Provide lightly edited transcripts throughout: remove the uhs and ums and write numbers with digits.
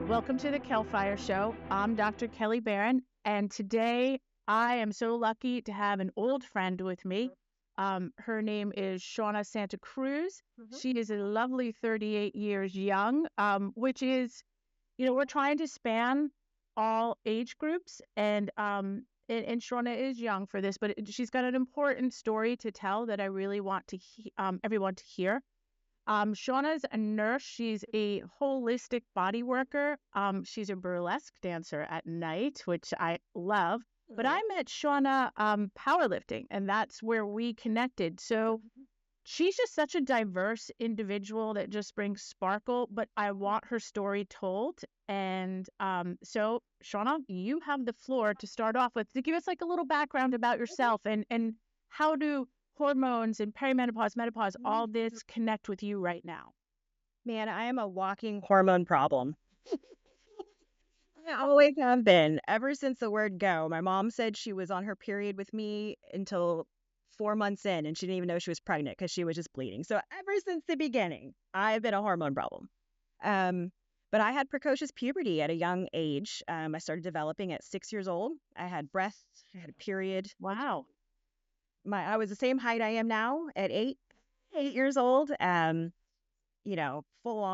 Welcome to the Kellfire Show. I'm Dr. Kelly Barron, and today I am so lucky to have an old friend with me. Her name is Shonna Santa Cruz. She is a lovely 38 years young, which is, we're trying to span all age groups, and Shonna is young for this, but she's got an important story to tell that I really want to everyone to hear. Shauna's a nurse. She's a holistic body worker. She's a burlesque dancer at night, which I love. But I met Shauna powerlifting, and that's where we connected. So she's just such a diverse individual that just brings sparkle, but I want her story told. And so, Shauna, you have the floor to start off with to give us like a little background about yourself and how do hormones and perimenopause, menopause, all this connect with you right now. Man, I am a walking hormone problem. I always have been, ever since the word go. My mom said she was on her period with me until 4 months in, and she didn't even know she was pregnant because she was just bleeding. So ever since the beginning, I've been a hormone problem. But I had precocious puberty at a young age. I started developing at 6 years old. I had breasts, I had a period. Wow. I was the same height I am now at 8 years old. I was a full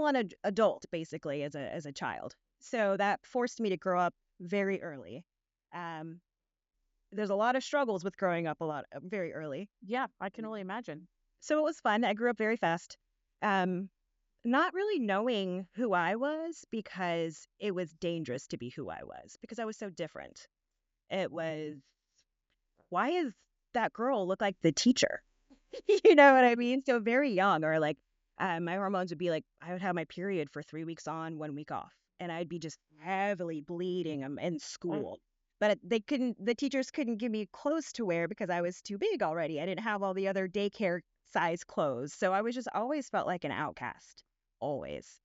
on adult basically as a child. So that forced me to grow up very early. Um, there's a lot of struggles with growing up very early. Yeah, I can only imagine. So it was fun. I grew up very fast. Not really knowing who I was because it was dangerous to be who I was because I was so different. It was, why is that girl look like the teacher? You know what I mean? So very young, or like my hormones would be like, I would have my period for 3 weeks on, 1 week off, and I'd be just heavily bleeding. I'm in school, but the teachers couldn't give me clothes to wear because I was too big already. I didn't have all the other daycare size clothes. So I was just always felt like an outcast, always.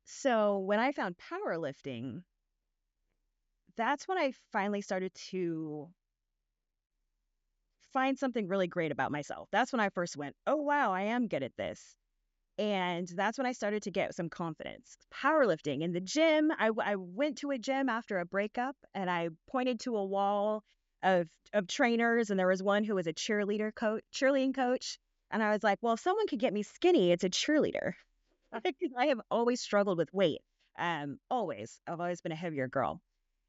So when I found powerlifting, that's when I finally started to find something really great about myself. That's when I first went, oh, wow, I am good at this. And that's when I started to get some confidence. Powerlifting in the gym. I went to a gym after a breakup, and I pointed to a wall of trainers, and there was one who was a cheerleading coach. And I was like, well, if someone could get me skinny, it's a cheerleader. I have always struggled with weight. Always. I've always been a heavier girl.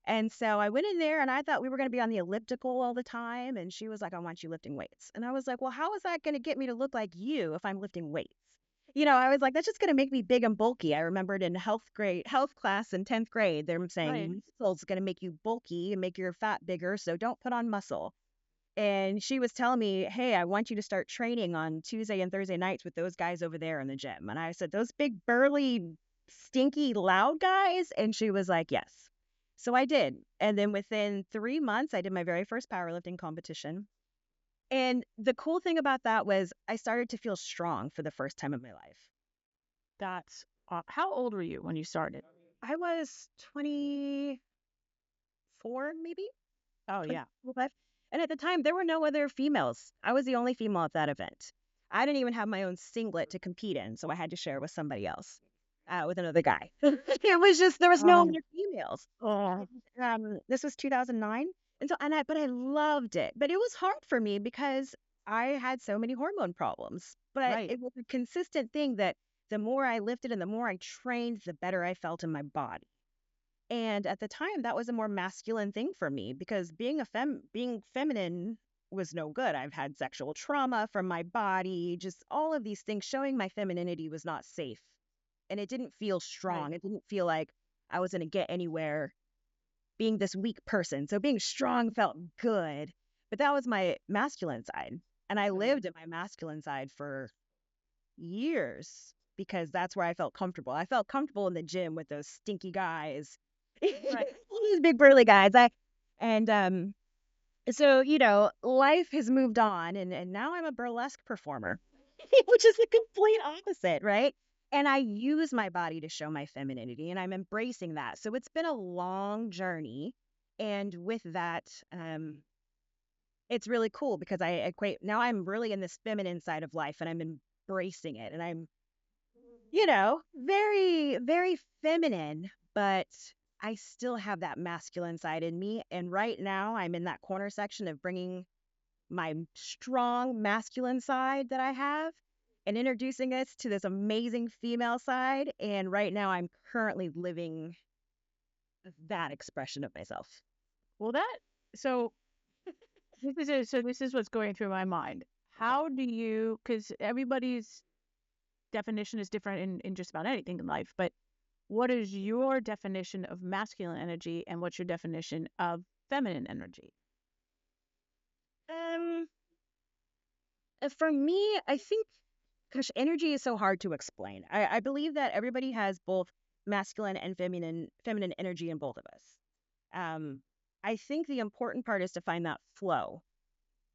And so I went in there and I thought we were going to be on the elliptical all the time. And she was like, I want you lifting weights. And I was like, well, how is that going to get me to look like you if I'm lifting weights? I was like, that's just going to make me big and bulky. I remembered in health class in 10th grade, they're saying muscle's going to make you bulky and make your fat bigger. So don't put on muscle. And she was telling me, hey, I want you to start training on Tuesday and Thursday nights with those guys over there in the gym. And I said, those big, burly, stinky, loud guys? And she was like, yes. So I did. And then within 3 months, I did my very first powerlifting competition. And the cool thing about that was I started to feel strong for the first time in my life. That's how old were you when you started? I was 24, maybe. Oh, yeah. 25. And at the time, there were no other females. I was the only female at that event. I didn't even have my own singlet to compete in, so I had to share with somebody else. With another guy. It was just, there was no other females. This was 2009. But I loved it. But it was hard for me because I had so many hormone problems. But it was a consistent thing that the more I lifted and the more I trained, the better I felt in my body. And at the time, that was a more masculine thing for me because being feminine was no good. I've had sexual trauma from my body, just all of these things. Showing my femininity was not safe. And it didn't feel strong. Right. It didn't feel like I was going to get anywhere being this weak person. So being strong felt good. But that was my masculine side. And I lived in my masculine side for years because that's where I felt comfortable. I felt comfortable in the gym with those stinky guys. Right. These big burly guys. So, life has moved on and now I'm a burlesque performer, which is the complete opposite, right? And I use my body to show my femininity, and I'm embracing that. So it's been a long journey. And with that, it's really cool because now I'm really in this feminine side of life and I'm embracing it. And I'm very, very feminine, but I still have that masculine side in me. And right now, I'm in that corner section of bringing my strong masculine side that I have and introducing us to this amazing female side. And right now, I'm currently living that expression of myself. Well, so this is what's going through my mind. How do you, because everybody's definition is different in just about anything in life, but what is your definition of masculine energy and what's your definition of feminine energy? Um, for me, I think, gosh, energy is so hard to explain. I believe that everybody has both masculine and feminine energy in both of us. Um, I think the important part is to find that flow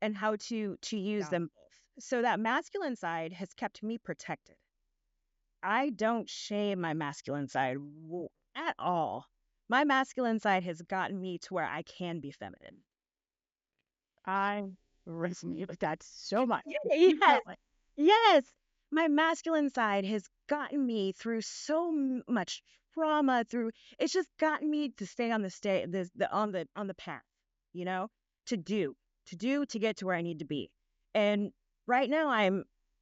and how to use Yeah. them both. So that masculine side has kept me protected. I don't shame my masculine side at all. My masculine side has gotten me to where I can be feminine. I resonate with that so much. Keep Yes, going. yes. My masculine side has gotten me through so much trauma. Through it's just gotten me to stay on on the path, you know, to do, to get to where I need to be. And right now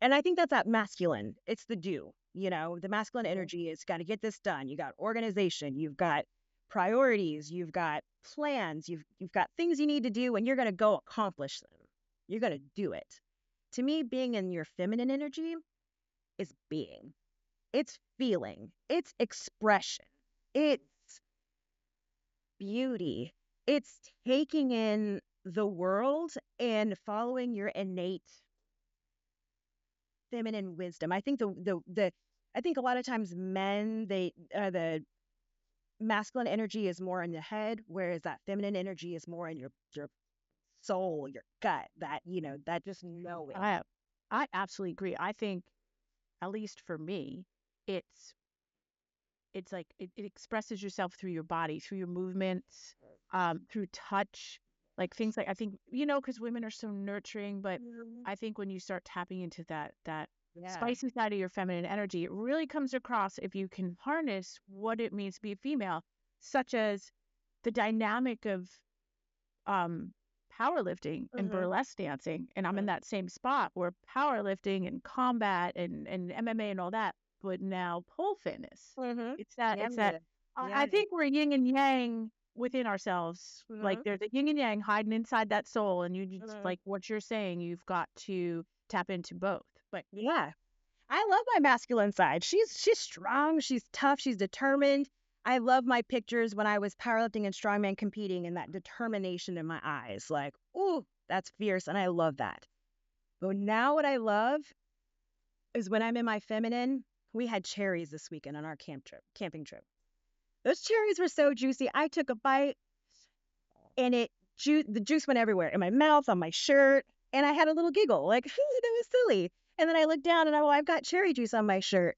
and I think that's that masculine. It's the do, the masculine energy is got to get this done. You got organization, you've got priorities, you've got plans, you've got things you need to do, and you're going to go accomplish them. You're going to do it. To me, being in your feminine energy is being, it's feeling, it's expression, it's beauty, it's taking in the world and following your innate feminine wisdom. I think I think a lot of times men, the masculine energy is more in the head, whereas that feminine energy is more in your soul, your gut, that just knowing. I absolutely agree. I think, at least for me, it's it's like it expresses yourself through your body, through your movements, through touch, like things like I think, because women are so nurturing, but I think when you start tapping into that Yeah. spicy side of your feminine energy, it really comes across if you can harness what it means to be a female, such as the dynamic of um powerlifting and Mm-hmm. burlesque dancing. And I'm in Mm-hmm. that same spot where powerlifting and combat and MMA and all that, but now pole fitness. Mm-hmm. It's that I Yeah. think we're yin and yang within ourselves. Like Mm-hmm. there's a yin and yang hiding inside that soul, and you just Mm-hmm. like what you're saying, you've got to tap into both. But Yeah. I love my masculine side. She's strong, she's tough, she's determined. I love my pictures when I was powerlifting and strongman competing and that determination in my eyes. Like, ooh, that's fierce. And I love that. But now what I love is when I'm in my feminine. We had cherries this weekend on our camping trip. Those cherries were so juicy. I took a bite and the juice went everywhere in my mouth, on my shirt, and I had a little giggle, like that was silly. And then I looked down and I've got cherry juice on my shirt.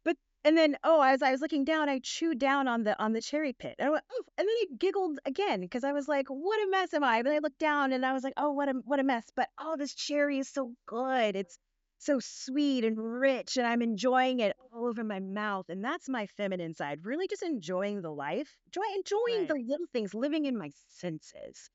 But and then as I was looking down, I chewed down on the cherry pit. And I went, oh, and then I giggled again because I was like, what a mess am I? And then I looked down and I was like, oh, what a mess. But this cherry is so good. It's so sweet and rich, and I'm enjoying it all over my mouth. And that's my feminine side, really just enjoying the life, enjoying right. the little things, living in my senses.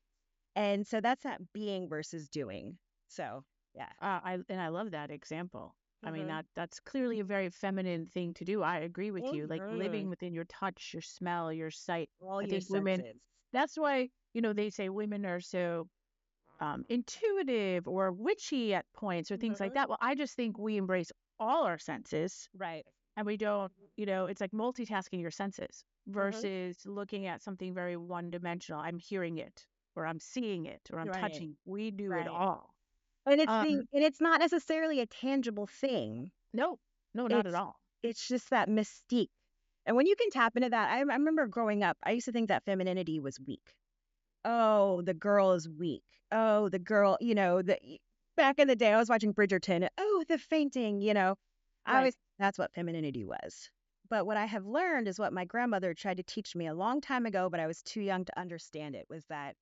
And so that's that being versus doing. So yeah. I love that example. I mean Mm-hmm. that's clearly a very feminine thing to do. I agree with you. Like Mm-hmm. living within your touch, your smell, your sight. All I your think women. senses. That's why they say women are so intuitive or witchy at points or things like Mm-hmm. that. Well, I just think we embrace all our senses Right. and we don't. It's like multitasking your senses Mm-hmm. versus looking at something very one dimensional. I'm hearing it or I'm seeing it or I'm Right. touching. We do it Right. all. And Um, it's not necessarily a tangible thing. no, no, not at It's all. it's just that mystique. And when you can tap into that, I remember growing up, I used to think that femininity was weak. Oh, the girl is weak. Oh, the girl, back in the day, I was watching Bridgerton. Oh, the fainting, I Right. was, that's what femininity was. But what I have learned is what my grandmother tried to teach me a long time ago, but I was too young to understand it, was that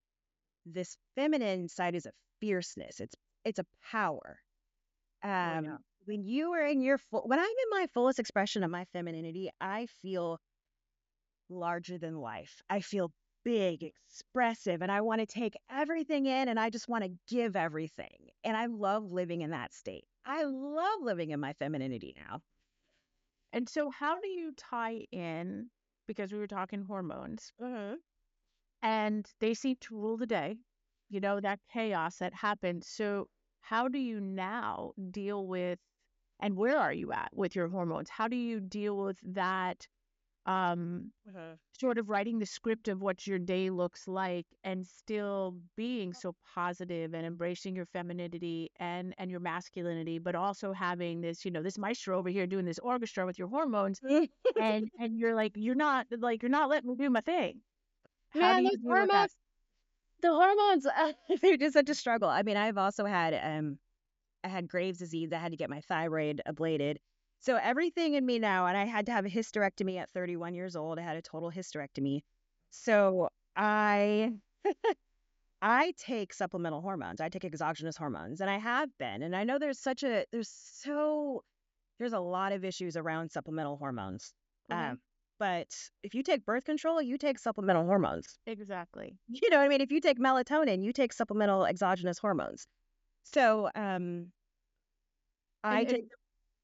this feminine side is a fierceness. It's a power. Oh Um, yeah. when you are in when I'm in my fullest expression of my femininity, I feel larger than life. I feel big, expressive, and I want to take everything in and I just want to give everything. And I love living in that state. I love living in my femininity now. And so, how do you tie in? Because we were talking hormones, and they seem to rule the day, that chaos that happened. So, how do you now deal with, and where are you at with your hormones? How do you deal with that? Um, Sort of writing the script of what your day looks like and still being so positive and embracing your femininity and your masculinity, but also having this, this maestro over here doing this orchestra with your hormones, and you're not letting me do my thing. How do Man, you those deal with that? hormones, the hormones, they're just such a struggle. I mean, I've also had I had Graves' disease. I had to get my thyroid ablated. So everything in me now, and I had to have a hysterectomy at 31 years old. I had a total hysterectomy. So I take supplemental hormones. I take exogenous hormones, and I have been. And I know there's a lot of issues around supplemental hormones. Mhm. But if you take birth control, you take supplemental hormones. Exactly. You know what I mean? If you take melatonin, you take supplemental exogenous hormones. So I take. And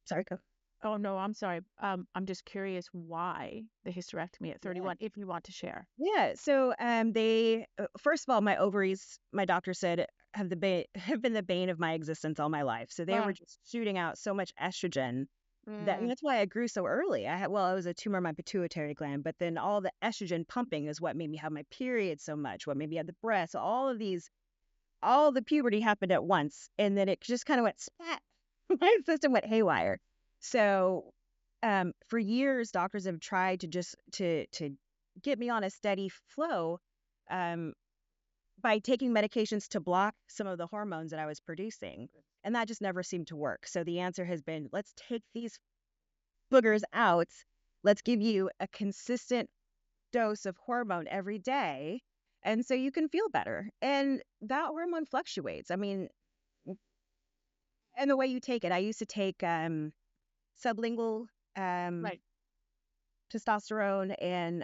Sorry, go. oh no, I'm sorry. I'm just curious why the hysterectomy at Yeah. 31, if you want to share. Yeah. So they first of all, my ovaries, my doctor said, have been the bane of my existence all my life. So they were Wow. just shooting out so much estrogen and Mm, that's why I grew so early. I had well, it was a tumor on my pituitary gland, but then all the estrogen pumping is what made me have my period so much, what made me have the breasts, all the puberty happened at once, and then it just kind of went spat. My system went haywire. So for years, doctors have tried to just to get me on a steady flow um, by taking medications to block some of the hormones that I was producing. And that just never seemed to work. So the answer has been let's take these boogers out. Let's give you a consistent dose of hormone every day. And so you can feel better. And that hormone fluctuates. I mean, and the way you take it, I used to take sublingual um, right. testosterone and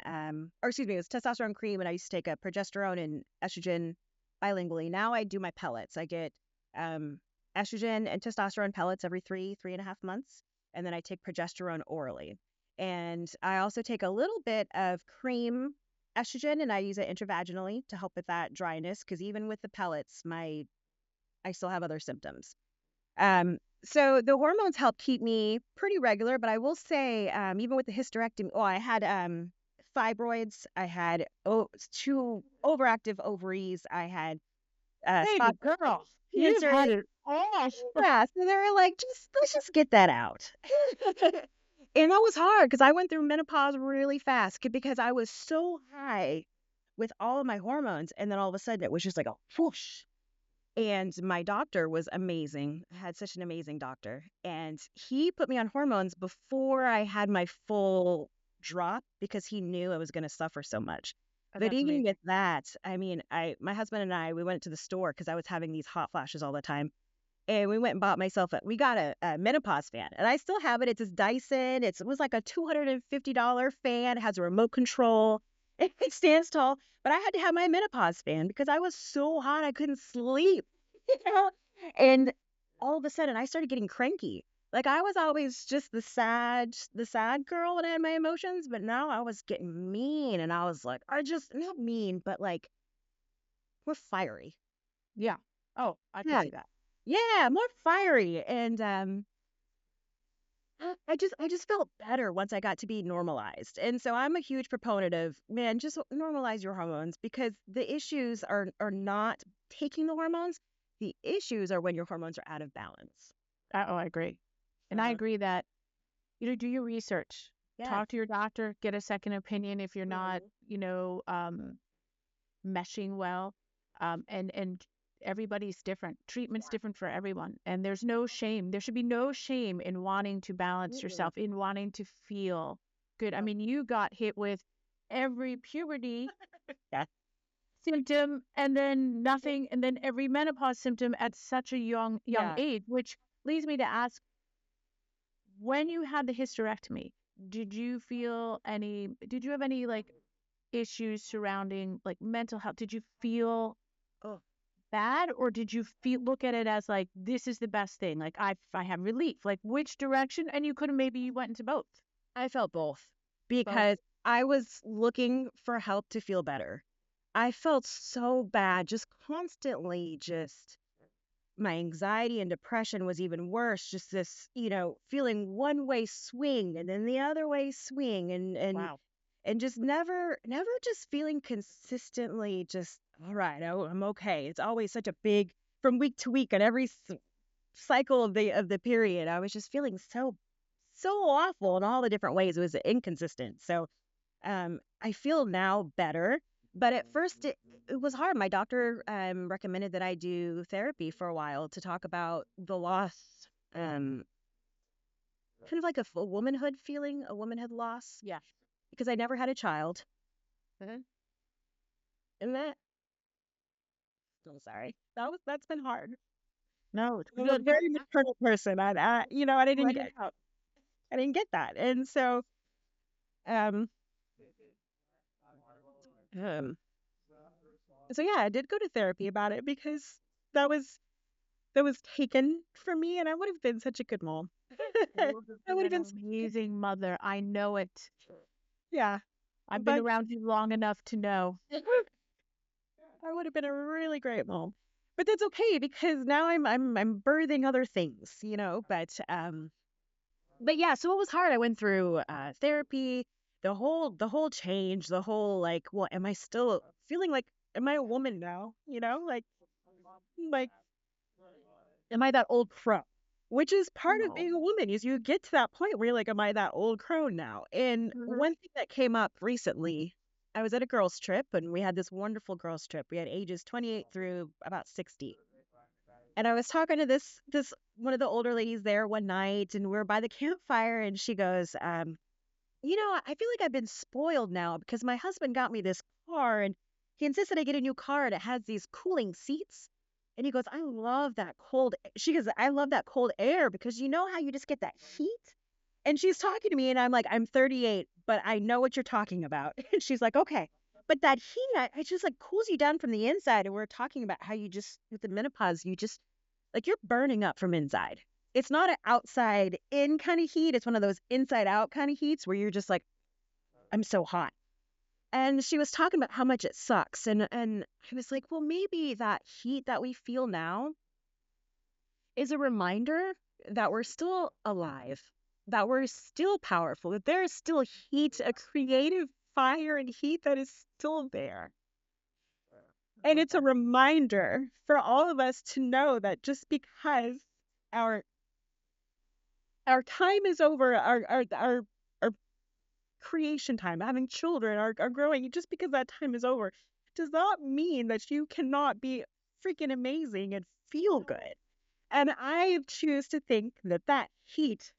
or excuse me, it was testosterone cream, and I used to take a progesterone and estrogen bilingually. Now I do my pellets. I get um, estrogen and testosterone pellets every 3.5 months, and then I take progesterone orally. And I also take a little bit of cream estrogen, and I use it intravaginally to help with that dryness. Because even with the pellets, I still have other symptoms. So the hormones help keep me pretty regular, but I will say, even with the hysterectomy, I had fibroids, I had two overactive ovaries, I had Baby spot girl, you've cancer. had it all. Yeah, so they were like, just let's just get that out. And that was hard because I went through menopause really fast because I was so high with all of my hormones, and then all of a sudden it was just like a whoosh. And my doctor was amazing. I had such an amazing doctor. And he put me on hormones before I had my full drop because he knew I was going to suffer so much. Oh, But that's even amazing. with that, I mean, my husband and I, we went to the store because I was having these hot flashes all the time. And we went and bought we got a menopause fan. And I still have it. It's this Dyson. It was like a $250 fan. It has a remote control. It stands tall. But I had to have my menopause fan because I was so hot I couldn't sleep. You know? And all of a sudden I started getting cranky. Like I was always just the sad girl when I had my emotions, but now I was getting mean and I was like, I just not mean, but like we're fiery. Yeah. Oh, I could Yeah. see that. Yeah, more fiery. And I just felt better once I got to be normalized. And so I'm a huge proponent of, man, just normalize your hormones because the issues are not taking the hormones. The issues are when your hormones are out of balance. Oh, I agree. And I Uh-huh. agree that, do your research. Yes. Talk to your doctor, get a second opinion if you're not, Mhm. meshing well. And everybody's different. Treatment's different for everyone. And there's no shame. There should be no shame in wanting to balance Mm-mm. yourself, in wanting to feel good. I No. mean, you got hit with every puberty Yeah. symptom and then nothing, and then every menopause symptom at such a young Yeah. age, which leads me to ask, when you had the hysterectomy, did you have any like issues surrounding like mental health? Did you feel Oh, bad, or did you feel look at it as like this is the best thing? Like I have relief. Like which direction? And you could have maybe you went into both. I felt both Both. because I was looking for help to feel better. I felt so bad, just constantly, just my anxiety and depression was even worse. Just this, feeling one way swing and then the other way swing, Wow. and just never just feeling consistently just all right. I'm okay. It's always such a big from week to week and every cycle of the period. I was just feeling so awful in all the different ways. It was inconsistent. So I feel now better, but at first it was hard. My doctor recommended that I do therapy for a while to talk about the loss, um, kind of like a womanhood feeling, a womanhood loss, Yeah. because I never had a child. Mhm. And that, I'm sorry, that's been hard. No, it's I'm a good. very maternal person. I didn't Let it get out. I didn't get that, and so um um so yeah, I did go to therapy about it because that was that was taken from me, and I would have been such a good mom. You would have I would have been been, an amazing mother. I know it. yeah, I've been but around you long enough to know. I would have been a really great mom. But that's okay because now I'm birthing other things, but yeah, so it was hard. I went through therapy, the whole change, the whole like, well, am I still feeling like am I a woman now? Like am I that old crow? Which is part of No. being a woman is you get to that point where you're like, am I that old crow now? And Mhm. one thing that came up recently, I was at a girls' trip and we had this wonderful girls' trip. We had ages 28 through about 60. And I was talking to this one of the older ladies there one night and we were by the campfire and she goes, I feel like I've been spoiled now because my husband got me this car and he insisted I get a new car and it has these cooling seats. And he goes, I love that cold. She goes, I love that cold air because you know how you just get that heat? And she's talking to me and I'm like, I'm 38, but I know what you're talking about. And she's like, okay. But that heat, it just like cools you down from the inside. And we're talking about how you just, with the menopause, you just like you're burning up from inside. It's not an outside in kind of heat. It's one of those inside out kind of heats where you're just like, I'm so hot. And she was talking about how much it sucks. And I was like, well, maybe that heat that we feel now is a reminder that we're still alive, that we're still powerful, that there is still heat, a creative fire and heat that is still there. And it's a reminder for all of us to know that just because our our time is over, our creation time, having children, our growing, just because that time is over, does not mean that you cannot be freaking amazing and feel good. And I choose to think that that heat,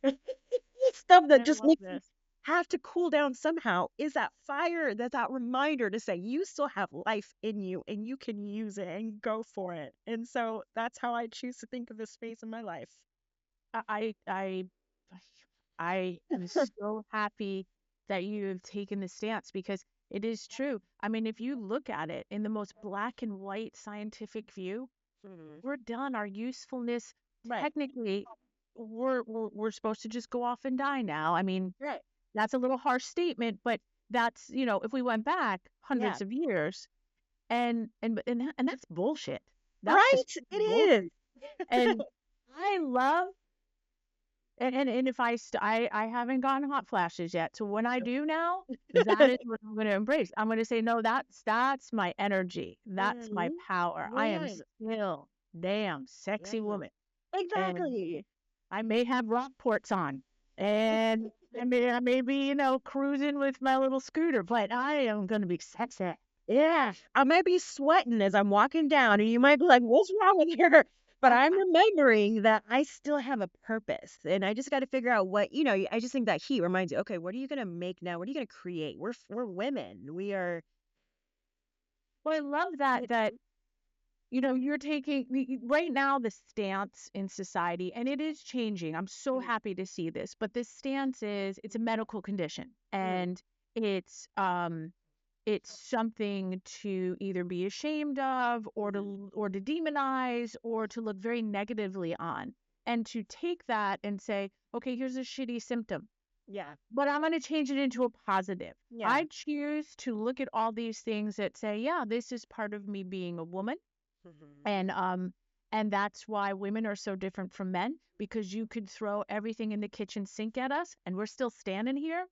stuff that I just love makes you this. have to cool down somehow, is that fire, that reminder to say you still have life in you and you can use it and go for it. And so that's how I choose to think of this phase in my life. I I I am so happy that you have taken the stance because it is true. I mean, if you look at it in the most black and white scientific view, Mhm. we're done. Our usefulness, Right. technically, we're supposed to just go off and die now. I mean, Right. that's a little harsh statement, but that's, if we went back Yeah. hundreds of years and that's bullshit. That's Right? just It bullshit. is. And I love and if I haven't gotten hot flashes yet. So when I do now, that is what I'm going to embrace. I'm going to say, no, that's my energy. That's my Mhm. power. I am Right. still damn sexy Yeah. woman. And Exactly. I may have Rockports on. And I may be, cruising with my little scooter, but I am going to be sexy. Yeah. I might be sweating as I'm walking down, and you might be like, what's wrong with her? But I'm remembering that I still have a purpose, and I just got to figure out I just think that heat reminds you, okay, what are you going to make now? What are you going to create? We're women. We are. Well, I love that you're taking right now the stance in society, and it is changing. I'm so happy to see this, but this stance is it's a medical condition, and it's it's something to either be ashamed of or to demonize or to look very negatively on, and to take that and say, okay, here's a shitty symptom, Yeah. but I'm going to change it into a positive. Yeah. I choose to look at all these things that say, yeah, this is part of me being a woman. And that's why women are so different from men, because you could throw everything in the kitchen sink at us and we're still standing here.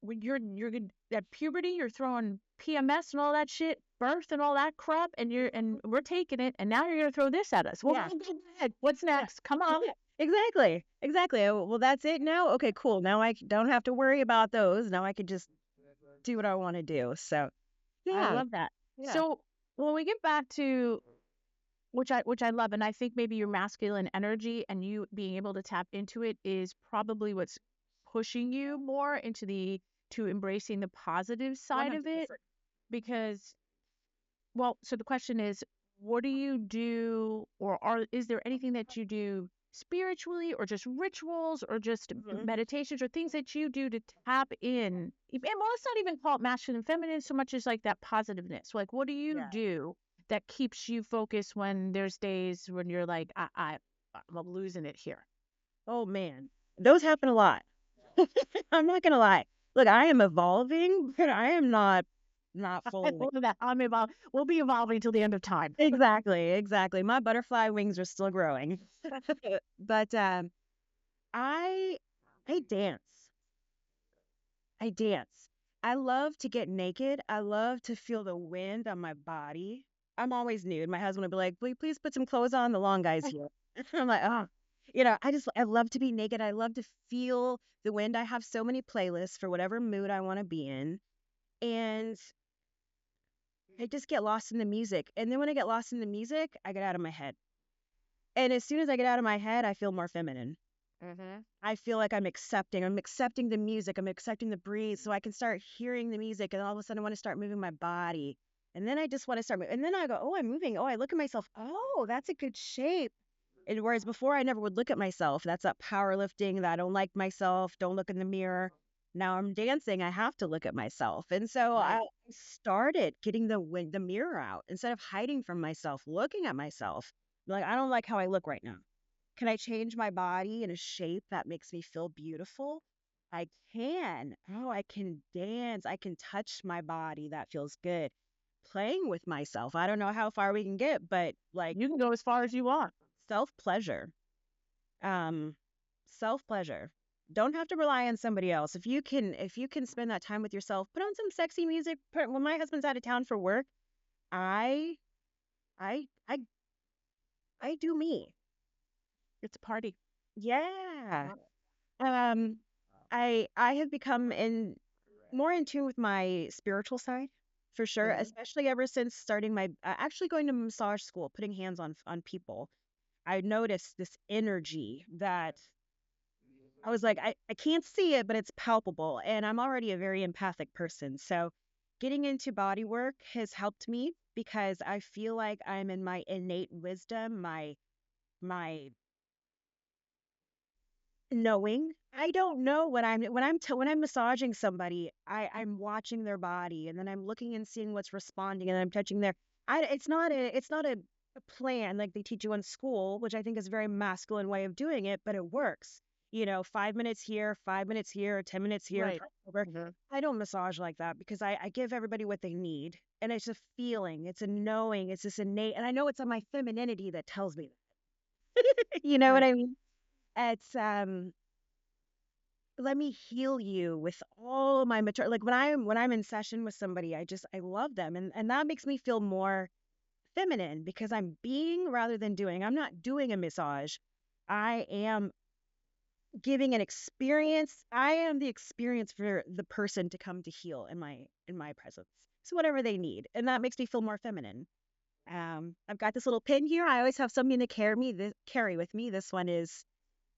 When you're good at puberty, you're throwing PMS and all that shit, birth and all that crap, and we're taking it, and now you're gonna throw this at us. Well, Yeah. go ahead. What's next? Come on. Exactly. Exactly. Oh, well, that's it now. Okay, cool. Now I don't have to worry about those. Now I can just do what I want to do. So, I yeah. love that. Yeah. So when we get back to which I love, and I think maybe your masculine energy and you being able to tap into it is probably what's pushing you more to embracing the positive side of it. 100%. Because, well, so the question is, what do you do, or is there anything that you do spiritually, or just rituals, or just meditations, or things that you do to tap in? And well, let's not even call it masculine and feminine so much as like that positiveness. Like, what do you Yeah. do that keeps you focused when there's days when you're like, I'm losing it here? Oh, man. Those happen a lot. I'm not going to lie. Look, I am evolving, but I am not I fully. love that. We'll be evolving till the end of time. Exactly. Exactly. My butterfly wings are still growing. But I I dance. I dance. I love to get naked. I love to feel the wind on my body. I'm always nude. My husband would be like, please put some clothes on. The long guy's here. I'm like, oh, I love to be naked. I love to feel the wind. I have so many playlists for whatever mood I want to be in. And I just get lost in the music. And then when I get lost in the music, I get out of my head. And as soon as I get out of my head, I feel more feminine. I feel like I'm accepting the music, I'm accepting the breeze, so I can start hearing the music, and all of a sudden I want to start moving my body. And then I just want to start moving. And then I go, oh, I'm moving. Oh, I look at myself. Oh, that's a good shape. And whereas before I never would look at myself. That's that powerlifting, that I don't like myself, don't look in the mirror. Now I'm dancing, I have to look at myself. And so Right. I started getting the mirror out instead of hiding from myself, looking at myself. Like, I don't like how I look right now. Can I change my body in a shape that makes me feel beautiful? I can. Oh, I can dance. I can touch my body. That feels good. Playing with myself. I don't know how far we can get, but like You can go as far as you want. self-pleasure. Um, self-pleasure. Don't have to rely on somebody else. If you can spend that time with yourself, put on some sexy music. When my husband's out of town for work, I I I I do me. It's a party. Yeah. Um, I have become more in tune with my spiritual side, for sure, especially ever since starting my actually going to massage school, putting hands on people. I noticed this energy that I was like, I can't see it, but it's palpable, and I'm already a very empathic person. So getting into body work has helped me because I feel like I'm in my innate wisdom, my knowing. I don't know what when I'm massaging somebody, I'm watching their body, and then I'm looking and seeing what's responding, and I'm touching their. It's not a plan like they teach you in school, which I think is a very masculine way of doing it, but it works. 5 minutes here, 5 minutes here, 10 minutes here. Right. Over. I don't massage like that because I give everybody what they need, and it's a feeling, it's a knowing, it's this innate, and I know it's on my femininity that tells me that. You know what Right. I mean? It's let me heal you with all my mature, like when I'm in session with somebody, I love them, and that makes me feel more feminine because I'm being rather than doing. I'm not doing a massage. I am giving an experience. I am the experience for the person to come to heal in my presence. So whatever they need, and that makes me feel more feminine. I've got this little pin here. I always have something to carry with me. This one is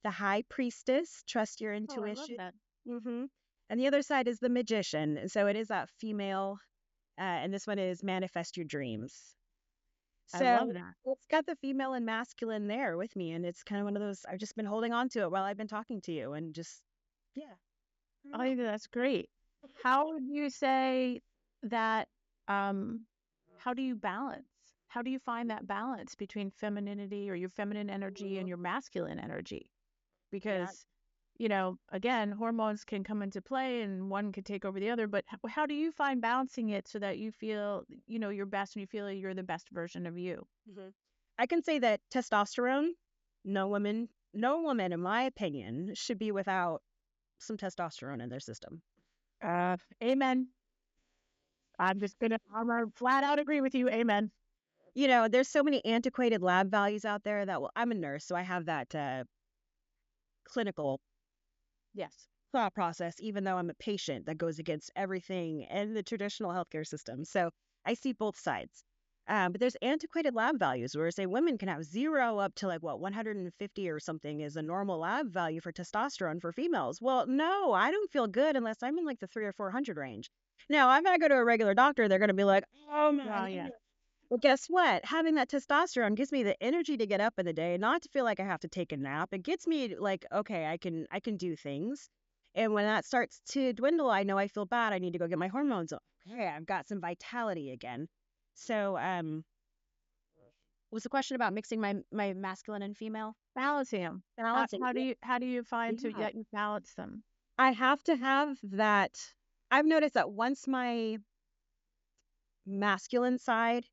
the high priestess, trust your Oh, I love intuition. that. And the other side is the magician. And so it is that female, and this one is manifest your dreams. I love So that. it's got the female and masculine there with me. And it's kind of one of those, I've just been holding on to it while I've been talking to you and just, yeah. I don't I know. think that's great. How would you say that, um, how do you balance? How do you find that balance between femininity or your feminine energy and your masculine energy? Yeah. Because, again, hormones can come into play and one could take over the other, but how do you find balancing it so that you feel, your best and you feel you're the best version of you? Mhm. I can say that testosterone, no woman, in my opinion, should be without some testosterone in their system. Amen. I'm gonna flat out agree with you. Amen. There's so many antiquated lab values out there that, well, I'm a nurse, so I have that clinical Yes. thought process, even though I'm a patient that goes against everything in the traditional healthcare system. So I see both sides. But there's antiquated lab values where, say, women can have 0 up to 150 or something is a normal lab value for testosterone for females. Well, no, I don't feel good unless I'm in the 300 or 400 range. Now, if I go to a regular doctor, they're going to be like, oh my Well, God. yeah. Well, guess what? Having that testosterone gives me the energy to get up in the day, not to feel like I have to take a nap. It gets me okay, I can do things. And when that starts to dwindle, I know I feel bad. I need to go get my hormones up. Okay, I've got some vitality again. So, was the question about mixing my masculine and female? Balancing them. How, Balancing. how do you find Yeah. that you balance them? I have to have that. I've noticed that once my masculine side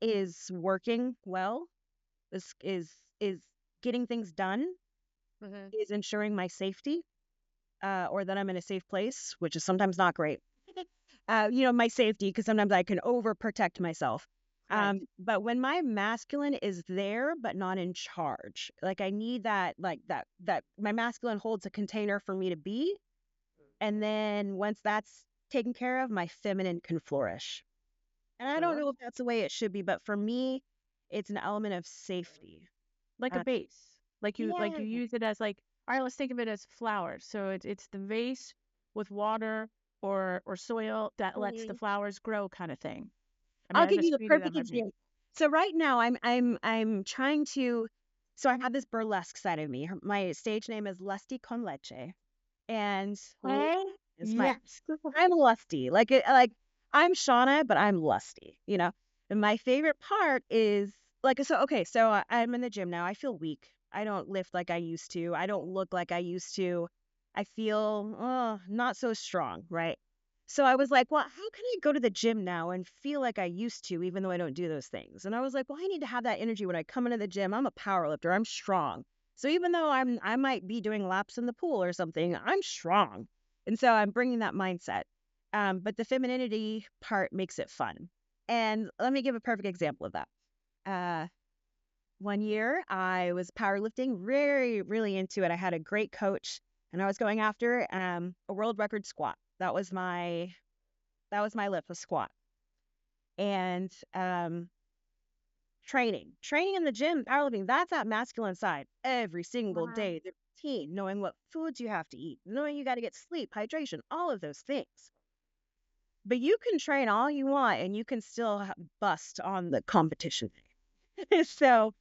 is working well, is getting things done, Hmm. is ensuring my safety, or that I'm in a safe place, which is sometimes not great. My safety, because sometimes I can overprotect myself. Right. But when my masculine is there but not in charge, I need that my masculine holds a container for me to be, and then once that's taken care of, my feminine can flourish. And I don't Sure. know if that's the way it should be, but for me, it's an element of safety. Like a Uh, vase. Like you yeah. use it as all right, let's think of it as flowers. So it's the vase with water or soil that lets the Mhm. flowers grow kind of thing. I mean, I'll I give you just the treated perfect them as me. example. So right now I'm trying to so I have this burlesque side of me. My stage name is Lusty con Leche. And Hey, is my yes. I'm lusty. I'm Shauna, but I'm lusty. And my favorite part is I'm in the gym now. I feel weak. I don't lift like I used to. I don't look like I used to. I feel not so strong, right? So I was like, well, how can I go to the gym now and feel like I used to, even though I don't do those things? And I was like, well, I need to have that energy when I come into the gym. I'm a power lifter. I'm strong. So even though I might be doing laps in the pool or something, I'm strong. And so I'm bringing that mindset. But the femininity part makes it fun. And let me give a perfect example of that. Uh, one year I was powerlifting, really, really into it. I had a great coach, and I was going after a world record squat. That was my lift, a squat. And training in the gym, powerlifting, that's that masculine side every single Uh-huh. day. The routine, knowing what foods you have to eat, knowing you got to get sleep, hydration, all of those things. But you can train all you want and you can still bust on the competition day. So,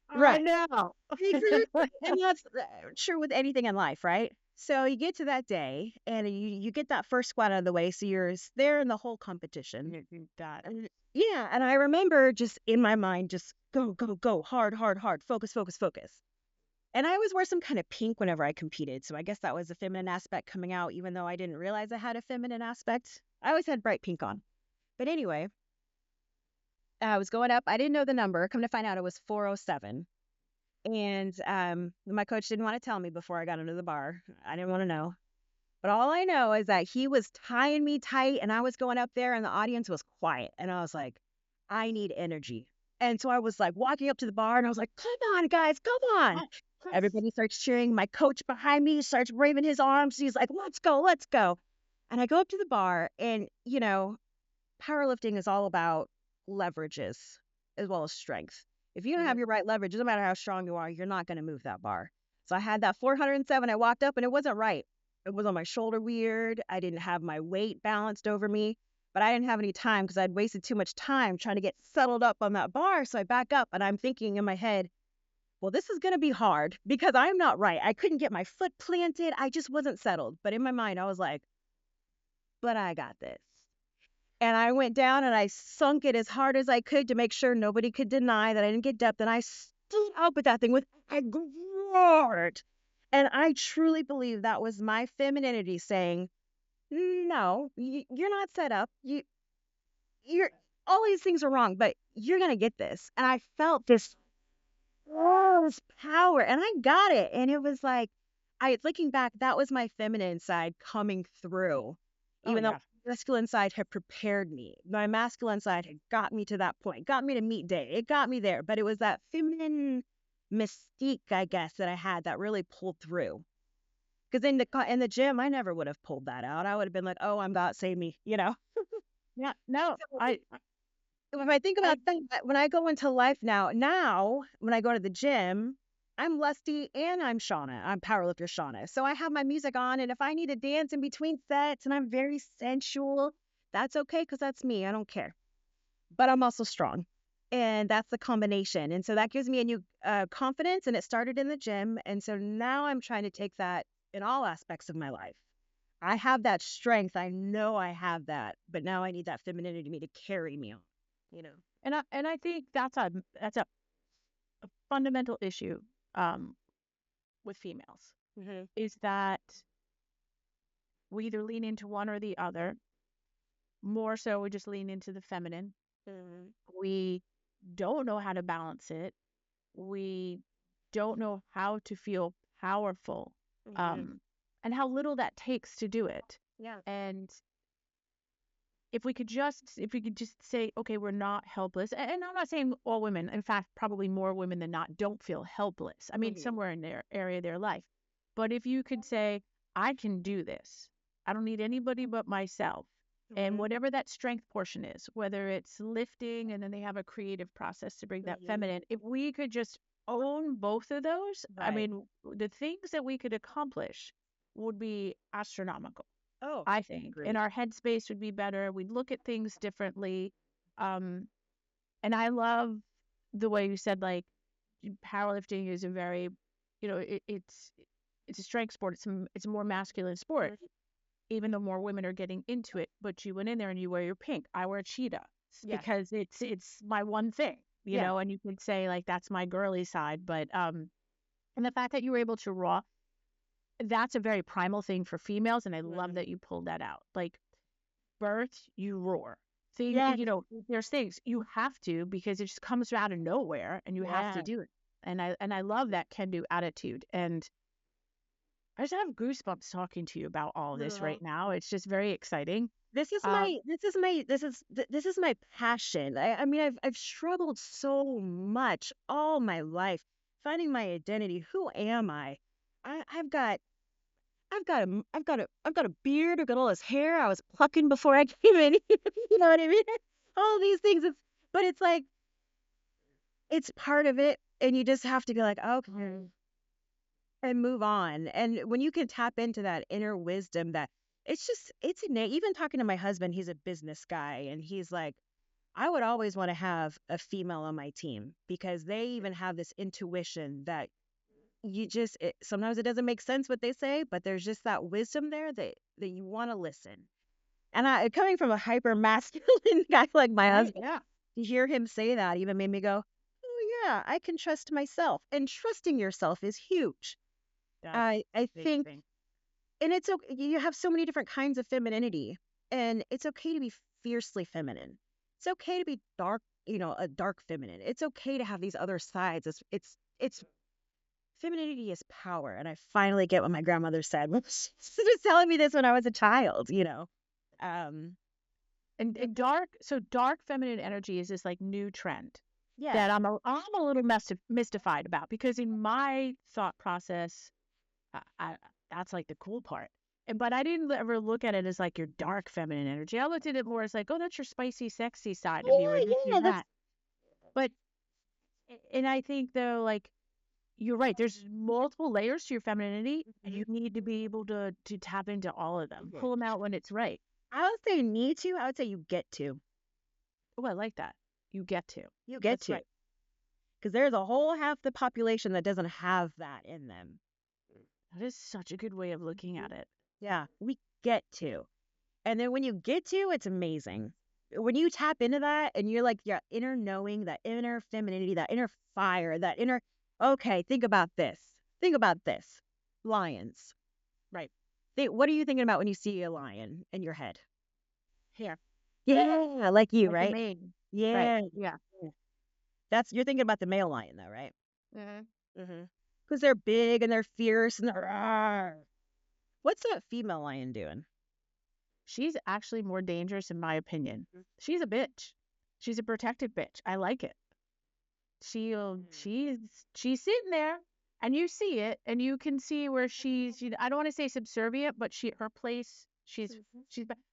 I right. know. Exactly. And that's true with anything in life, right? So you get to that day and you get that first squat out of the way. So you're there in the whole competition. That. And yeah. And I remember just in my mind, just go, go, go, hard, hard, hard, focus, focus, focus. And I always wore some kind of pink whenever I competed. So I guess that was a feminine aspect coming out, even though I didn't realize I had a feminine aspect. I always had bright pink on. But anyway, I was going up. I didn't know the number. Come to find out it was 407. And my coach didn't want to tell me before I got into the bar. I didn't want to know. But all I know is that he was tying me tight and I was going up there and the audience was quiet. And I was like, I need energy. And so I was walking up to the bar and I was like, come on, guys, come on. Everybody starts cheering. My coach behind me starts waving his arms. He's like, let's go, let's go. And I go up to the bar and, powerlifting is all about leverages as well as strength. If you don't have Mhm. your right leverage, no matter how strong you are, you're not going to move that bar. So I had that 407. I walked up and it wasn't right. It was on my shoulder weird. I didn't have my weight balanced over me. but I didn't have any time because I'd wasted too much time trying to get settled up on that bar. So I back up and I'm thinking in my head, well, this is going to be hard because I'm not right. I couldn't get my foot planted. I just wasn't settled. But in my mind, I was like, but I got this. And I went down and I sunk it as hard as I could to make sure nobody could deny that I didn't get depth. And I stood up with that thing with a roared. And I truly believe that was my femininity saying, no, you're not set up. You're all these things are wrong, but you're gonna get this. And I felt this, oh, this power, and I got it. And it was like, I looking back, that was my feminine side coming through, Oh, even though yeah. my masculine side had prepared me. My masculine side had got me to that point, got me to meet day. It got me there, but it was that feminine mystique, I guess, that I had that really pulled through. Because in the gym, I never would have pulled that out. I would have been like, "Oh, I'm God, save me," you know. Yeah. No, If I think I, about that, when I go into life now when I go to the gym, I'm Lusty and I'm Shauna. I'm powerlifter Shauna. So I have my music on, and if I need to dance in between sets and I'm very sensual, that's okay because that's me. I don't care. But I'm also strong, and that's the combination. And so that gives me a new confidence, and it started in the gym. And so now I'm trying to take that in all aspects of my life. I have that strength. I know I have that, but now I need that femininity to carry me on, you know. and I think that's a fundamental issue um, with females Mm-hmm. is that we either lean into one or the other. More so, we just lean into the feminine. Mm-hmm. We don't know how to balance it. We don't know how to feel powerful, Mm-hmm. um, and how little that takes to do it. Yeah. And if we could just say, okay, we're not helpless. And I'm not saying all women, in fact, probably more women than not don't feel helpless. I mean, Mm-hmm. somewhere in their area of their life. But if you could say, I can do this. I don't need anybody but myself. And Mm-hmm. whatever that strength portion is, whether it's lifting and then they have a creative process to bring that Mm-hmm. feminine, if we could just own both of those, I Right. mean, the things that we could accomplish would be astronomical. Oh, I think, and agreed. our headspace would be better. We'd look at things differently. Um, and I love the way you said like powerlifting is a very, it's a strength sport. It's a more masculine sport, Mhm. even though more women are getting into it. But you went in there and you wear your pink. I wear cheetah Yes. because it's my one thing, Yeah. and you could say like that's my girly side. But and the fact that you were able to raw, that's a very primal thing for females, and I love Mhm. that you pulled that out. Like birth, you roar. Thing, Yeah. there's things you have to because it just comes out of nowhere and you have to Yeah. do it. And I love that can do attitude. And I just have goosebumps talking to you about all this Yeah. right now. It's just very exciting. This is Um, my this is my passion. I mean I've struggled so much all my life finding my identity. Who am I? I've got I've got a beard. I've got all this hair I was plucking before I came in. You know what I mean? All these things. But it's like it's part of it, and you just have to be like, okay, and move on. And when you can tap into that inner wisdom, that it's innate. Even talking to my husband, he's a business guy, and he's like, I would always want to have a female on my team because they even have this intuition that sometimes it doesn't make sense what they say, but there's just that wisdom there that you want to listen. And I, coming from a hyper masculine guy like my right? husband, Yeah. to hear him say that even made me go, oh yeah, I can trust myself. And trusting yourself is huge. That's I a big think, thing. and it's okay. You have so many different kinds of femininity, and it's okay to be fiercely feminine. It's okay to be dark, a dark feminine. It's okay to have these other sides. It's femininity is power, and I finally get what my grandmother said when she was telling me this when I was a child. Um, And dark feminine energy is this like new trend yeah. that I'm a little mystified about because in my thought process, that's like the cool part. But I didn't ever look at it as like your dark feminine energy. I looked at it more as like, oh, that's your spicy, sexy side of you, and Yeah, this yeah, and that. But and I think though, like you're right, there's multiple layers to your femininity, and you need to be able to tap into all of them, pull them out when it's right. I would say need to. I would say you get to. Oh, I like that. You get to. You get That's to. right. Because there's a whole half the population that doesn't have that in them. That is such a good way of looking at it. Yeah, we get to. And then when you get to, it's amazing. When you tap into that and you're like your inner knowing, that inner femininity, that inner fire, that inner, okay, think about this. Think about this. Lions. Right. What are you thinking about when you see a lion in your head? Here. Yeah, like you, Like the right? main. Right. Yeah. Yeah. You're thinking about the male lion though, right? Mm-hmm. Because they're big and they're fierce and they're, "Rawr." What's that female lion doing? She's actually more dangerous in my opinion. She's a bitch. She's a protective bitch. I like it. She's sitting there and you see it and you can see where she's, I don't want to say subservient, but her place,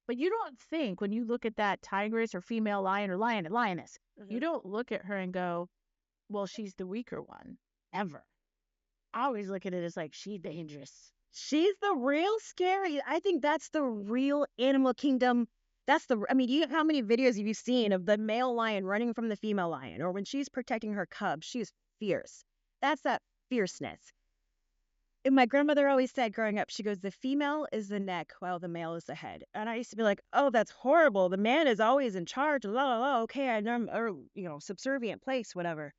but you don't think when you look at that tigress or female lion or lioness, you don't look at her and go, well, she's the weaker one, ever. I always look at it as like, she's dangerous. She's the real scary. I think that's the real animal kingdom. I mean, how many videos have you seen of the male lion running from the female lion? Or when she's protecting her cubs, she's fierce. That's that fierceness. And my grandmother always said growing up, she goes, the female is the neck while the male is the head. And I used to be like, oh, that's horrible. The man is always in charge. La, la, la. Okay, I know, or, subservient place, whatever.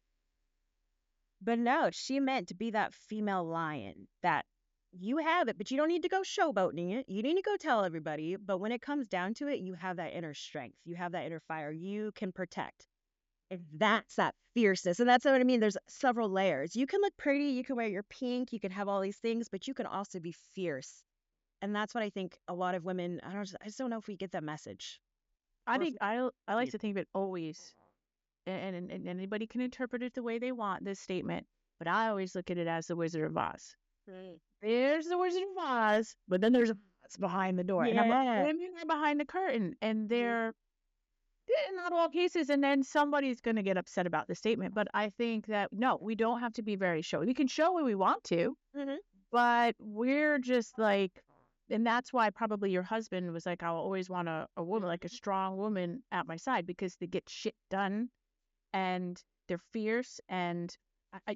But no, she meant to be that female lion that you have it, but you don't need to go showboating it. You need to go tell everybody. But when it comes down to it, you have that inner strength. You have that inner fire. You can protect. And that's that fierceness. And that's what I mean. There's several layers. You can look pretty. You can wear your pink. You can have all these things, but you can also be fierce. And that's what I think a lot of women, I just don't know if we get that message. I think I like to think of it always, and anybody can interpret it the way they want, this statement, but I always look at it as the Wizard of Oz. Right. There's the Wizard of Oz, but then there's Oz behind the door. And women are behind the curtain, and they're in not all cases, and then somebody's going to get upset about the statement. But I think that, no, we don't have to be very showy. We can show when we want to, but we're just like, and that's why probably your husband was like, I'll always want a woman, like a strong woman at my side, because they get shit done and they're fierce, and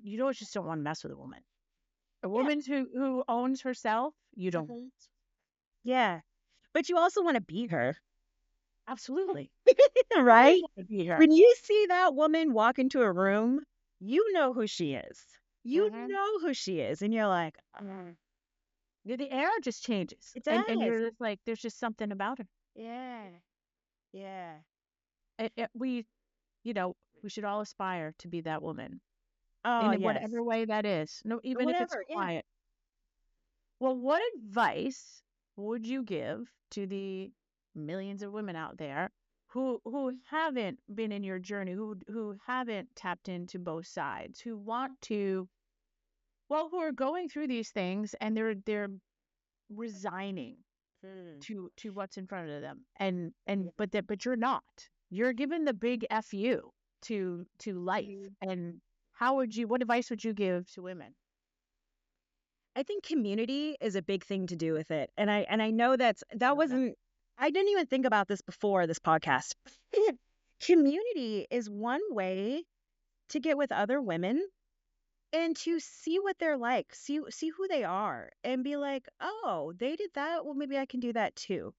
you just don't want to mess with a woman. A woman who owns herself, you don't. Yeah. But you also want to beat her. Absolutely. Right? Beat her. When you see that woman walk into a room, you know who she is. You know who she is. And you're like, the air just changes. It does. And you're just like, there's just something about her. Yeah. Yeah. We should all aspire to be that woman. Oh, in whatever way that is. No, even if it's quiet. Well, what advice would you give to the millions of women out there who haven't been in your journey, who haven't tapped into both sides, who want to, who are going through these things and they're resigning to what's in front of them, but you're not. You're given the big FU to life, and what advice would you give to women? I think community is a big thing to do with it. And I know I didn't even think about this before this podcast. Community is one way to get with other women and to see what they're like, see who they are, and be like, oh, they did that. Well, maybe I can do that too.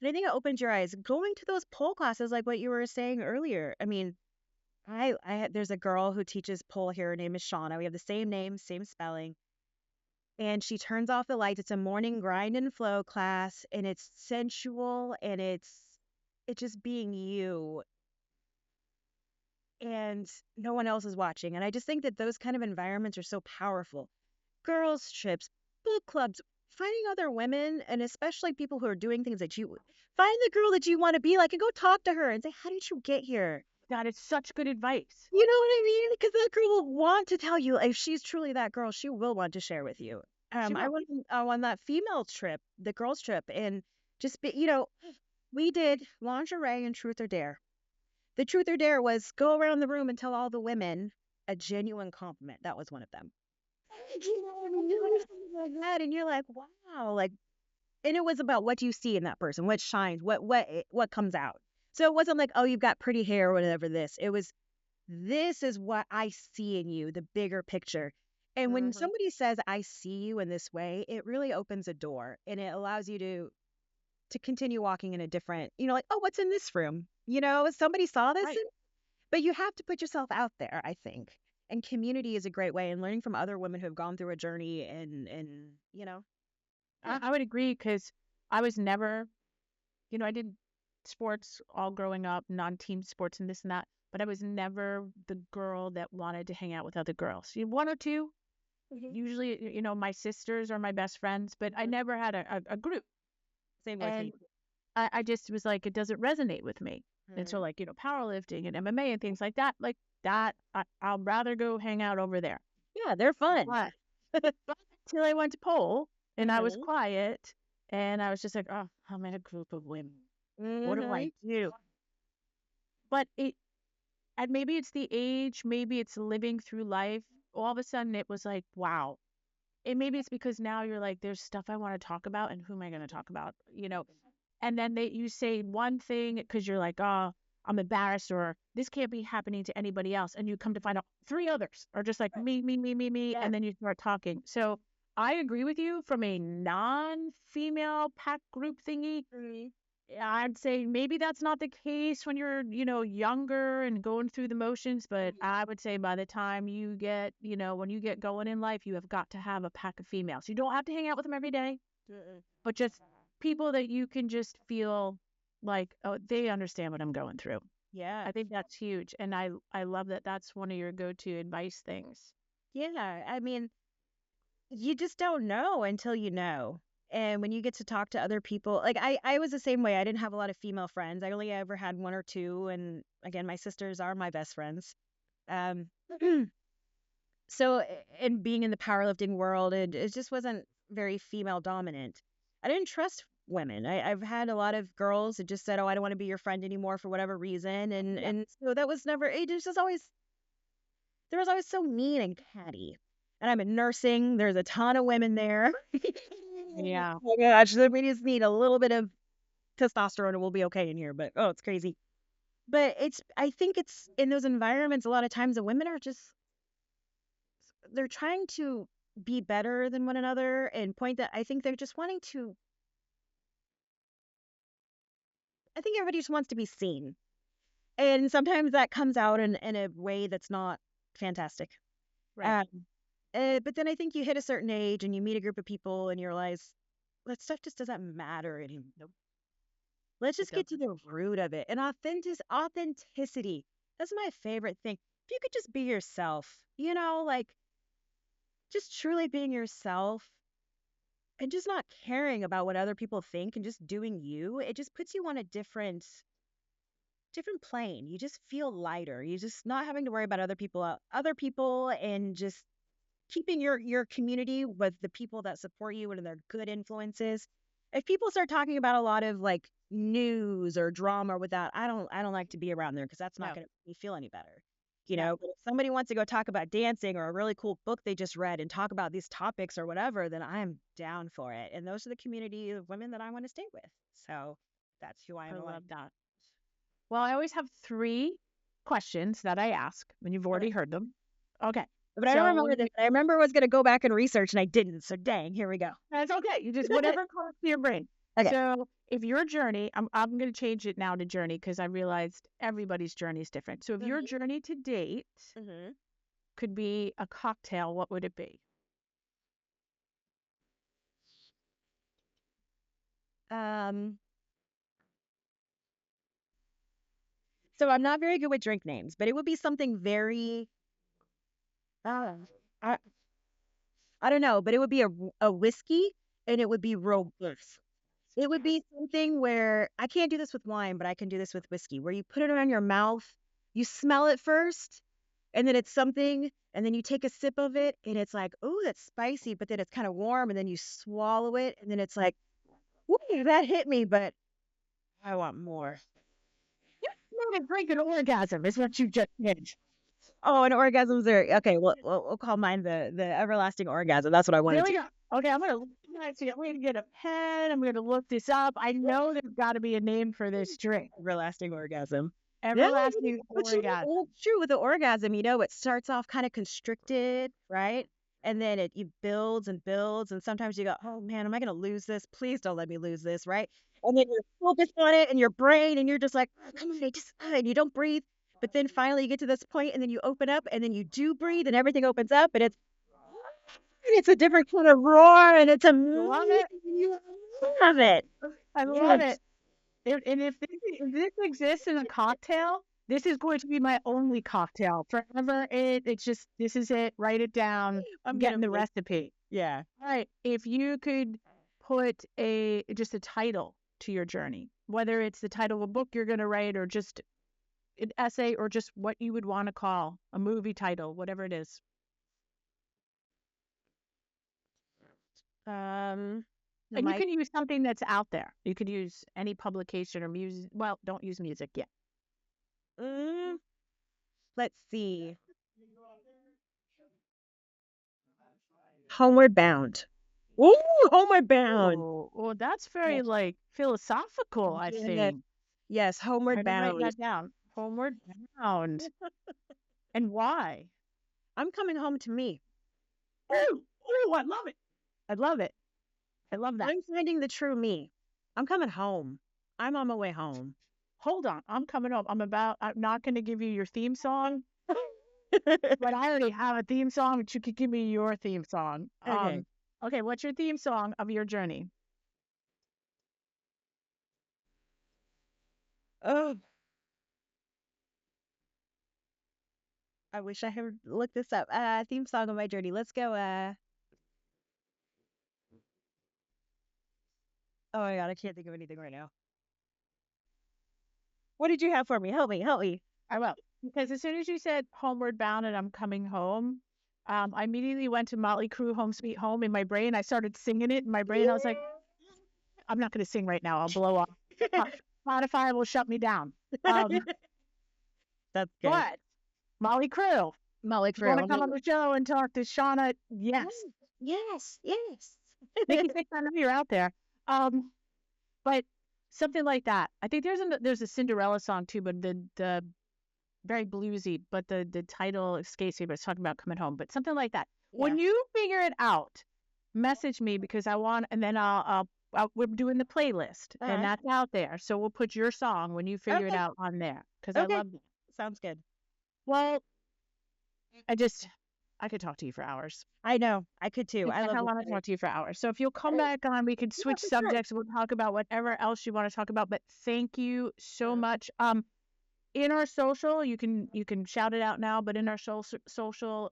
And I think it opens your eyes. Going to those pole classes, like what you were saying earlier. I mean, there's a girl who teaches pole here. Her name is Shonna. We have the same name, same spelling. And she turns off the lights. It's a morning grind and flow class, and it's sensual, and it's just being you, and no one else is watching. And I just think that those kind of environments are so powerful. Girls trips, book clubs, finding other women, and especially people who are doing things that find the girl that you want to be like and go talk to her and say, how did you get here? God, it's such good advice. You know what I mean? Because that girl will want to tell you. If she's truly that girl, she will want to share with you. I went on that female trip, the girls trip, and just we did lingerie and truth or dare. The truth or dare was go around the room and tell all the women a genuine compliment. That was one of them. And you're like, wow, like it was about what you see in that person, what shines, what comes out. So it wasn't like, oh, you've got pretty hair or whatever. It was, this is what I see in you, the bigger picture. And when somebody says, I see you in this way, it really opens a door, and it allows you to continue walking in a different, like, oh, what's in this room? Somebody saw this, Right. but you have to put yourself out there, I think. And community is a great way, and learning from other women who have gone through a journey, and yeah. I would agree because I was never, I did sports all growing up, non-team sports and this and that, but I was never the girl that wanted to hang out with other girls. One or two, usually, my sisters are my best friends, but I never had a group. Same with me. And I just was like, it doesn't resonate with me. And so, like, powerlifting and MMA and things like that, I'll rather go hang out over there. Yeah, they're fun. But till I went to pole and I was quiet and I was just like, oh, I'm in a group of women. What do I do? But and maybe it's the age, maybe it's living through life. All of a sudden it was like, wow. And maybe it's because now you're like, there's stuff I want to talk about, and who am I going to talk about? And then you say one thing because you're like, oh, I'm embarrassed, or this can't be happening to anybody else. And you come to find out 3 others are just like me, me, me, me, me. Yeah. And then you start talking. So I agree with you from a non-female pack group thingy. I'd say maybe that's not the case when you're, younger and going through the motions. But I would say by the time you get, when you get going in life, you have got to have a pack of females. You don't have to hang out with them every day, but just people that you can just feel like, oh, they understand what I'm going through. Yeah. I think that's huge. And I love that that's one of your go-to advice things. Yeah. I mean, you just don't know until you know. And when you get to talk to other people, like I was the same way. I didn't have a lot of female friends. I only ever had 1 or 2. And again, my sisters are my best friends. So, and being in the powerlifting world, it just wasn't very female dominant. I didn't trust women. I've had a lot of girls that just said, oh, I don't want to be your friend anymore for whatever reason. And so that was never, it just was always, there was always so mean and catty. And I'm in nursing. There's a ton of women there. Yeah. Oh my gosh, we just need a little bit of testosterone and we'll be okay in here. But oh, it's crazy. But I think it's in those environments, a lot of times the women are just, they're trying to be better than one another, and point that I think they're just wanting to, I think everybody just wants to be seen. And sometimes that comes out in a way that's not fantastic. Right. But then I think you hit a certain age and you meet a group of people and you realize that stuff just doesn't matter anymore. Nope. Let's just get to the root of it. And authenticity. That's my favorite thing. If you could just be yourself, like just truly being yourself and just not caring about what other people think and just doing you, it just puts you on a different plane. You just feel lighter. You just not having to worry about other people and just keeping your community with the people that support you and they're good influences. If people start talking about a lot of like news or drama with that, I don't like to be around there because that's not going to make me feel any better. But if somebody wants to go talk about dancing or a really cool book they just read and talk about these topics or whatever, then I'm down for it. And those are the community of women that I want to stay with. So that's who I am. I love that. Well, I always have 3 questions that I ask, and you've already heard them. Okay. But I don't remember this. I remember I was going to go back and research, and I didn't. So dang, here we go. That's okay. You just, whatever comes to your brain. Okay. So if your journey, I'm going to change it now to journey because I realized everybody's journey is different. So if your journey to date could be a cocktail, what would it be? So I'm not very good with drink names, but it would be something very, I don't know, but it would be a whiskey, and it would be robust. It would be something where I can't do this with wine, but I can do this with whiskey, where you put it around your mouth, you smell it first, and then it's something, and then you take a sip of it, and it's like, oh, that's spicy, but then it's kind of warm, and then you swallow it, and then it's like, ooh, that hit me, but I want more. You made a drink an orgasm is what you just did. Oh, and orgasms are okay. Well, we'll call mine the everlasting orgasm. That's what I wanted. There we go. Okay, I'm gonna I'm going to get a pen. I'm going to look this up. I know there's got to be a name for this drink. Everlasting orgasm. Everlasting But orgasm. it's true with the orgasm, it starts off kind of constricted, right? And then it builds and builds. And sometimes you go, oh man, am I going to lose this? Please don't let me lose this, right? And then you're focused on it in your brain and you're just like, oh, come on, and you don't breathe. But then finally you get to this point and then you open up and then you do breathe and everything opens up and it's a different kind of roar and it's Love it. You love it. I love it. And if this exists in a cocktail, this is going to be my only cocktail forever. It's just, this is it. Write it down. I'm getting the recipe. Yeah. All right. If you could put just a title to your journey, whether it's the title of a book you're going to write or just an essay or just what you would want to call a movie title, whatever it is. And you can use something that's out there. You could use any publication or music. Well, don't use music yet. Let's see. Homeward Bound. Ooh, Homeward Bound. Oh, that's very philosophical, I think. Yes, Homeward Bound. Write that down. Homeward Bound. And why? I'm coming home to me. Oh, I love it. I love it. I love that. I'm finding the true me. I'm coming home. I'm on my way home. Hold on. I'm coming home. I'm not going to give you your theme song, but I already have a theme song, but you could give me your theme song. Okay. Okay, what's your theme song of your journey? Oh. I wish I had looked this up. Theme song of my journey. Let's go. Oh my God, I can't think of anything right now. What did you have for me? Help me. I will. Because as soon as you said Homeward Bound and I'm coming home, I immediately went to Motley Crue Home Sweet Home in my brain. I started singing it in my brain. I was like, I'm not going to sing right now. I'll blow up. Spotify will shut me down. That's good. But Motley Crue. You want to come on the show and talk to Shonna? Yes. Yes. Nikki Six, I know you're out there. But something like that. I think there's a Cinderella song too, but the very bluesy, but the title escapes me, but it's talking about coming home. But something like that. Yeah. When you figure it out, message me because I want, and then we're doing the playlist and that's out there. So we'll put your song when you figure it out on there because I love it. Sounds good. Well, I could talk to you for hours. I know. I could too. I want to talk to you for hours. So if you'll come back on, we could switch subjects. Sure. We'll talk about whatever else you want to talk about. But thank you so much. In our social, you can shout it out now. But in our social,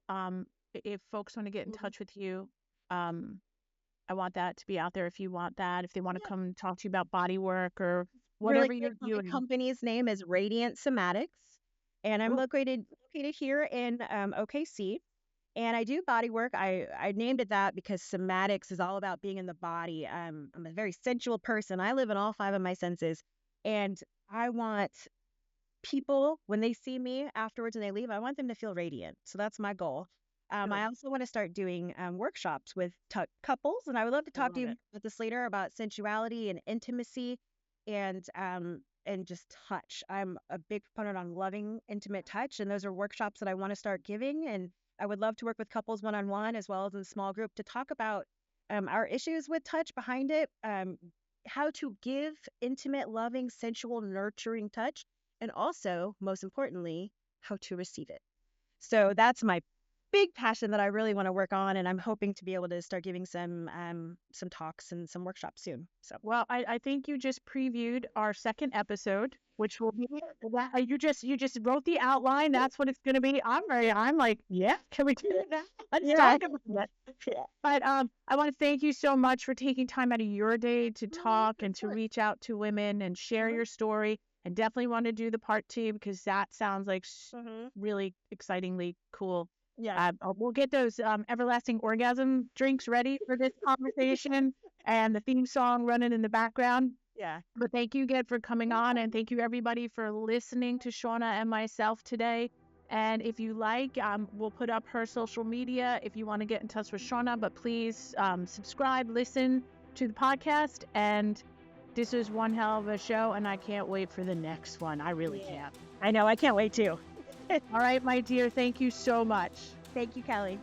if folks want to get in touch with you, I want that to be out there. If you want that, if they want to come talk to you about bodywork or whatever you're doing. My company's name is Radiant Somatics, and I'm located here in OKC. And I do body work. I named it that because somatics is all about being in the body. I'm a very sensual person. I live in all 5 of my senses. And I want people, when they see me afterwards and they leave, I want them to feel radiant. So that's my goal. I also want to start doing workshops with couples. And I would love to talk to you about this later about sensuality and intimacy and just touch. I'm a big proponent on loving intimate touch. And those are workshops that I want to start giving. And I would love to work with couples one-on-one as well as in a small group to talk about our issues with touch behind it, how to give intimate, loving, sensual, nurturing touch, and also, most importantly, how to receive it. So that's my big passion that I really want to work on, and I'm hoping to be able to start giving some talks and some workshops soon. So, well, I think you just previewed our second episode, which will be you just wrote the outline. That's what it's going to be. I'm like, yeah, can we do it now? Let's talk about it. Yeah. But I want to thank you so much for taking time out of your day to talk and to reach out to women and share your story. And definitely want to do the part 2 because that sounds like really excitingly cool. Yeah, we'll get those everlasting orgasm drinks ready for this conversation and the theme song running in the background. Yeah. But thank you again for coming on, and thank you everybody for listening to Shonna and myself today. And if you like, we'll put up her social media if you want to get in touch with Shonna. But please subscribe, listen to the podcast. And this is one hell of a show, and I can't wait for the next one. I really can't. I know. I can't wait too. All right, my dear. Thank you so much. Thank you, Kelly.